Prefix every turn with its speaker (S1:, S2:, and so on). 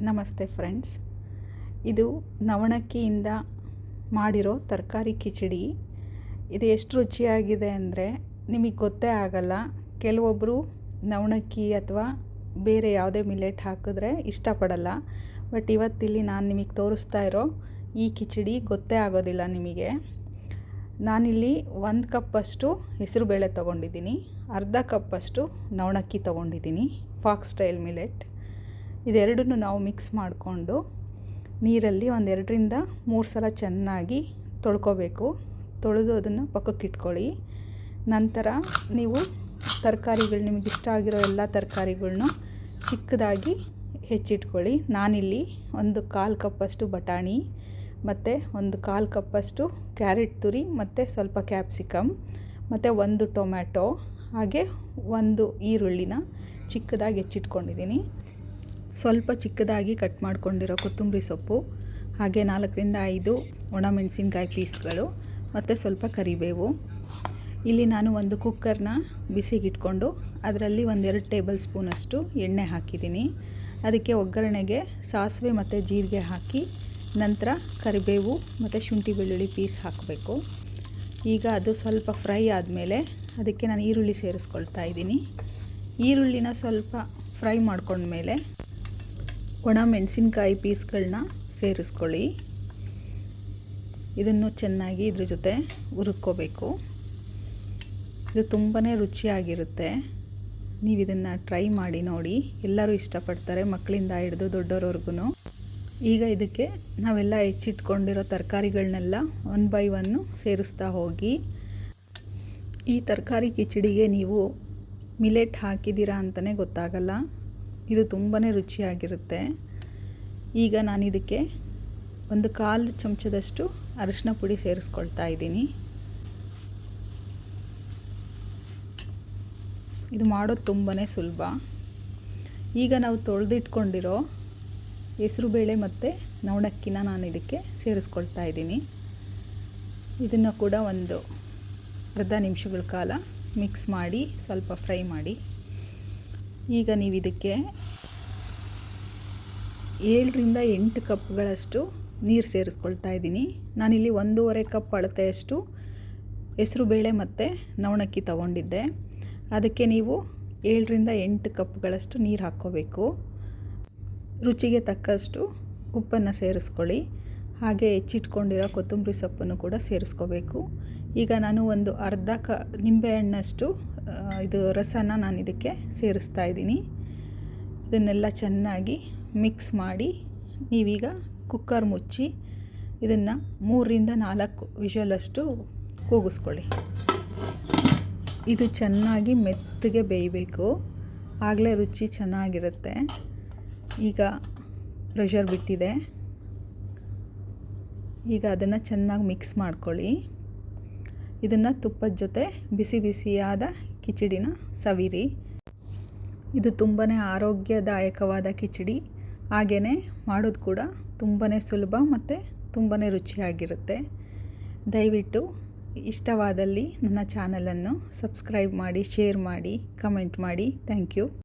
S1: ನಮಸ್ತೆ ಫ್ರೆಂಡ್ಸ್, ಇದು ನವಣಕ್ಕಿಯಿಂದ ಮಾಡಿರೋ ತರಕಾರಿ ಕಿಚಡಿ. ಇದು ಎಷ್ಟು ರುಚಿಯಾಗಿದೆ ಅಂದರೆ ನಿಮಗೆ ಗೊತ್ತೇ ಆಗಲ್ಲ. ಕೆಲವೊಬ್ಬರು ನವಣಕ್ಕಿ ಅಥವಾ ಬೇರೆ ಯಾವುದೇ ಮಿಲೆಟ್ ಹಾಕಿದ್ರೆ ಇಷ್ಟಪಡಲ್ಲ. ಬಟ್ ಇವತ್ತಿಲ್ಲಿ ನಾನು ನಿಮಗೆ ತೋರಿಸ್ತಾ ಇರೋ ಈ ಕಿಚಡಿ ಗೊತ್ತೇ ಆಗೋದಿಲ್ಲ ನಿಮಗೆ. ನಾನಿಲ್ಲಿ 1 ಕಪ್ಪಷ್ಟು ಹೆಸರುಬೇಳೆ ತೊಗೊಂಡಿದ್ದೀನಿ, ಅರ್ಧ ಕಪ್ಪಷ್ಟು ನವಣಕ್ಕಿ ತೊಗೊಂಡಿದ್ದೀನಿ, ಫಾಕ್ಸ್ ಸ್ಟೈಲ್ ಮಿಲೆಟ್. ಇದೆರಡನ್ನು ನಾವು ಮಿಕ್ಸ್ ಮಾಡಿಕೊಂಡು ನೀರಲ್ಲಿ 2 ರಿಂದ 3 ಸಲ ಚೆನ್ನಾಗಿ ತೊಳ್ಕೊಬೇಕು. ತೊಳೆದು ಅದನ್ನು ಪಕ್ಕಕ್ಕೆ ಇಟ್ಕೊಳ್ಳಿ. ನಂತರ ನೀವು ತರಕಾರಿಗಳು, ನಿಮಗೆ ಇಷ್ಟ ಆಗಿರೋ ಎಲ್ಲ ತರಕಾರಿಗಳ್ನು ಚಿಕ್ಕದಾಗಿ ಹೆಚ್ಚಿಟ್ಕೊಳ್ಳಿ. ನಾನಿಲ್ಲಿ 1/4 ಕಪ್ಪಷ್ಟು ಬಟಾಣಿ ಮತ್ತು 1/4 ಕಪ್ಪಷ್ಟು ಕ್ಯಾರೆಟ್ ತುರಿ ಮತ್ತು ಸ್ವಲ್ಪ ಕ್ಯಾಪ್ಸಿಕಮ್ ಮತ್ತು 1 ಟೊಮ್ಯಾಟೊ, ಹಾಗೆ 1 ಈರುಳ್ಳಿನ ಚಿಕ್ಕದಾಗಿ ಹೆಚ್ಚಿಟ್ಕೊಂಡಿದ್ದೀನಿ. ಸ್ವಲ್ಪ ಚಿಕ್ಕದಾಗಿ ಕಟ್ ಮಾಡ್ಕೊಂಡಿರೋ ಕೊತ್ತಂಬರಿ ಸೊಪ್ಪು, ಹಾಗೆ 4 ರಿಂದ 5 ಒಣಮೆಣಸಿನ್ಕಾಯಿ ಪೀಸ್ಗಳು ಮತ್ತು ಸ್ವಲ್ಪ ಕರಿಬೇವು. ಇಲ್ಲಿ ನಾನು ಒಂದು ಕುಕ್ಕರ್ನ ಬಿಸಿಗಿಟ್ಕೊಂಡು ಅದರಲ್ಲಿ 1-2 ಟೇಬಲ್ ಸ್ಪೂನಷ್ಟು ಎಣ್ಣೆ ಹಾಕಿದ್ದೀನಿ. ಅದಕ್ಕೆ ಒಗ್ಗರಣೆಗೆ ಸಾಸಿವೆ ಮತ್ತು ಜೀರಿಗೆ ಹಾಕಿ ನಂತರ ಕರಿಬೇವು ಮತ್ತು ಶುಂಠಿ ಬೆಳ್ಳುಳ್ಳಿ ಪೀಸ್ ಹಾಕಬೇಕು. ಈಗ ಅದು ಸ್ವಲ್ಪ ಫ್ರೈ ಆದಮೇಲೆ ಅದಕ್ಕೆ ನಾನು ಈರುಳ್ಳಿ ಸೇರಿಸ್ಕೊಳ್ತಾ ಇದ್ದೀನಿ. ಈರುಳ್ಳಿನ ಸ್ವಲ್ಪ ಫ್ರೈ ಮಾಡ್ಕೊಂಡ್ಮೇಲೆ ಒಣ ಮೆಣಸಿನ್ಕಾಯಿ ಪೀಸ್ಗಳನ್ನ ಸೇರಿಸ್ಕೊಳ್ಳಿ. ಇದನ್ನು ಚೆನ್ನಾಗಿ ಇದ್ರ ಜೊತೆ ಹುರ್ಕೋಬೇಕು. ಇದು ತುಂಬಾ ರುಚಿಯಾಗಿರುತ್ತೆ. ನೀವು ಇದನ್ನು ಟ್ರೈ ಮಾಡಿ ನೋಡಿ, ಎಲ್ಲರೂ ಇಷ್ಟಪಡ್ತಾರೆ, ಮಕ್ಕಳಿಂದ ಹಿಡಿದು ದೊಡ್ಡೋರವರೆಗೂ. ಈಗ ಇದಕ್ಕೆ ನಾವೆಲ್ಲ ಹೆಚ್ಚಿಟ್ಕೊಂಡಿರೋ ತರಕಾರಿಗಳನ್ನೆಲ್ಲ 1 by 1 ಸೇರಿಸ್ತಾ ಹೋಗಿ. ಈ ತರಕಾರಿ ಕಿಚಡಿಗೆ ನೀವು ಮಿಲೆಟ್ ಹಾಕಿದ್ದೀರಾ ಅಂತಲೇ ಗೊತ್ತಾಗಲ್ಲ. ಇದು ತುಂಬಾ ರುಚಿಯಾಗಿರುತ್ತೆ. ಈಗ ನಾನು ಇದಕ್ಕೆ 1/4 ಚಮಚದಷ್ಟು ಅರಿಶಿನ ಪುಡಿ ಸೇರಿಸ್ಕೊಳ್ತಾ ಇದ್ದೀನಿ. ಇದು ಮಾಡೋದು ತುಂಬಾ ಸುಲಭ. ಈಗ ನಾವು ತೊಳೆದಿಟ್ಕೊಂಡಿರೋ ಹೆಸರುಬೇಳೆ ಮತ್ತು ನವಣಕ್ಕಿನ ನಾನು ಇದಕ್ಕೆ ಸೇರಿಸ್ಕೊಳ್ತಾ ಇದ್ದೀನಿ. ಇದನ್ನು ಕೂಡ ಒಂದು ಅರ್ಧ ನಿಮಿಷಗಳ ಕಾಲ ಮಿಕ್ಸ್ ಮಾಡಿ ಸ್ವಲ್ಪ ಫ್ರೈ ಮಾಡಿ. ಈಗ ನೀವು ಇದಕ್ಕೆ 7 ರಿಂದ 8 ಕಪ್ಗಳಷ್ಟು ನೀರು ಸೇರಿಸ್ಕೊಳ್ತಾ ಇದ್ದೀನಿ. ನಾನಿಲ್ಲಿ 1.5 ಕಪ್ ಅಳತೆಯಷ್ಟು ಹೆಸರುಬೇಳೆ ಮತ್ತು ನವಣಕ್ಕಿ ತಗೊಂಡಿದ್ದೆ. ಅದಕ್ಕೆ ನೀವು 7 ರಿಂದ 8 ಕಪ್ಗಳಷ್ಟು ನೀರು ಹಾಕ್ಕೋಬೇಕು. ರುಚಿಗೆ ತಕ್ಕಷ್ಟು ಉಪ್ಪನ್ನು ಸೇರಿಸ್ಕೊಳ್ಳಿ. ಹಾಗೆ ಹೆಚ್ಚಿಟ್ಕೊಂಡಿರೋ ಕೊತ್ತಂಬರಿ ಸೊಪ್ಪನ್ನು ಕೂಡ ಸೇರಿಸ್ಕೋಬೇಕು. ಈಗ ನಾನು ಒಂದು ಅರ್ಧ ನಿಂಬೆಹಣ್ಣಷ್ಟು ಇದು ರಸನ ನಾನು ಇದಕ್ಕೆ ಸೇರಿಸ್ತಾ ಇದ್ದೀನಿ. ಇದನ್ನೆಲ್ಲ ಚೆನ್ನಾಗಿ ಮಿಕ್ಸ್ ಮಾಡಿ ನೀವೀಗ ಕುಕ್ಕರ್ ಮುಚ್ಚಿ ಇದನ್ನು 3 ರಿಂದ 4 ವಿಷಲಷ್ಟು ಕೂಗಿಸ್ಕೊಳ್ಳಿ. ಇದು ಚೆನ್ನಾಗಿ ಮೆತ್ತಗೆ ಬೇಯಬೇಕು, ಆಗಲೇ ರುಚಿ ಚೆನ್ನಾಗಿರುತ್ತೆ. ಈಗ ಪ್ರೆಷರ್ ಬಿಟ್ಟಿದೆ. ಈಗ ಅದನ್ನು ಚೆನ್ನಾಗಿ ಮಿಕ್ಸ್ ಮಾಡ್ಕೊಳ್ಳಿ. ಇದನ್ನು ತುಪ್ಪದ ಜೊತೆ ಬಿಸಿ ಬಿಸಿಯಾದ ಕಿಚಡಿನ ಸವಿರಿ. ಇದು ತುಂಬಾ ಆರೋಗ್ಯದಾಯಕವಾದ ಕಿಚಡಿ, ಹಾಗೆಯೇ ಮಾಡೋದು ಕೂಡ ತುಂಬಾ ಸುಲಭ ಮತ್ತು ತುಂಬಾ ರುಚಿಯಾಗಿರುತ್ತೆ. ದಯವಿಟ್ಟು ಇಷ್ಟವಾದಲ್ಲಿ ನನ್ನ ಚಾನಲನ್ನು ಸಬ್ಸ್ಕ್ರೈಬ್ ಮಾಡಿ, ಶೇರ್ ಮಾಡಿ, ಕಮೆಂಟ್ ಮಾಡಿ. Thank you.